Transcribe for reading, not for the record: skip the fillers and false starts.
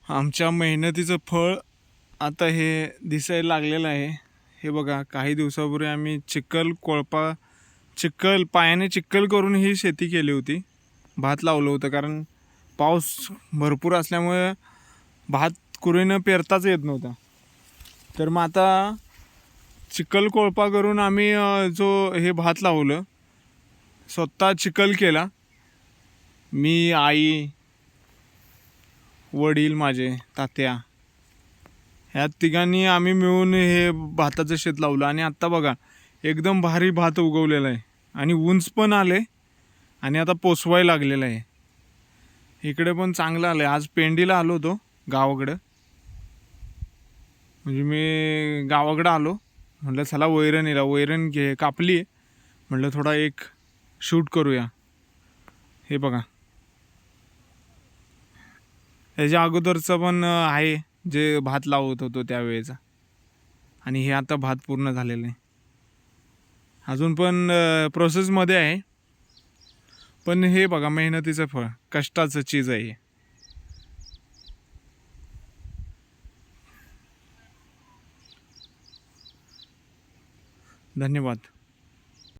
आमच्या मेहनतीचं फळ आता हे दिसायला लागलेलं आहे. हे बघा, काही दिवसापूर्वी आम्ही पायाने चिखल करून ही शेती केली होती. भात लावलं होतं, कारण पाऊस भरपूर असल्यामुळे भात कुरीनं पेरताच येत नव्हता. तर मग आता चिखल कोळपा करून आम्ही जो हे भात लावलं, स्वतः चिखल केला. मी, आई, वडील माझे, तात्या, ह्या तिघांनी आम्ही मिळून हे भाताचं शेत लावलं. आणि आत्ता बघा, एकदम भारी भात उगवलेला आहे आणि उंच पण आले आणि आता पोसवायला लागलेलं आहे. इकडे पण चांगलं आलं आहे. आज पेंडीला आलो होतो गावाकडं. म्हणजे मी गावाकडं आलो, म्हटलं चला वैरण कापली, म्हटलं थोडा एक शूट करूया. हे बघा, ह्याच्या अगोदरचं पण आहे जे भात लावत होतो त्यावेळेचा. आणि हे आता भात पूर्ण झालेलं आहे. अजून पण प्रोसेसमध्ये आहे. पण हे बघा, मेहनतीचं फळ, कष्टाचं चीज आहे. धन्यवाद.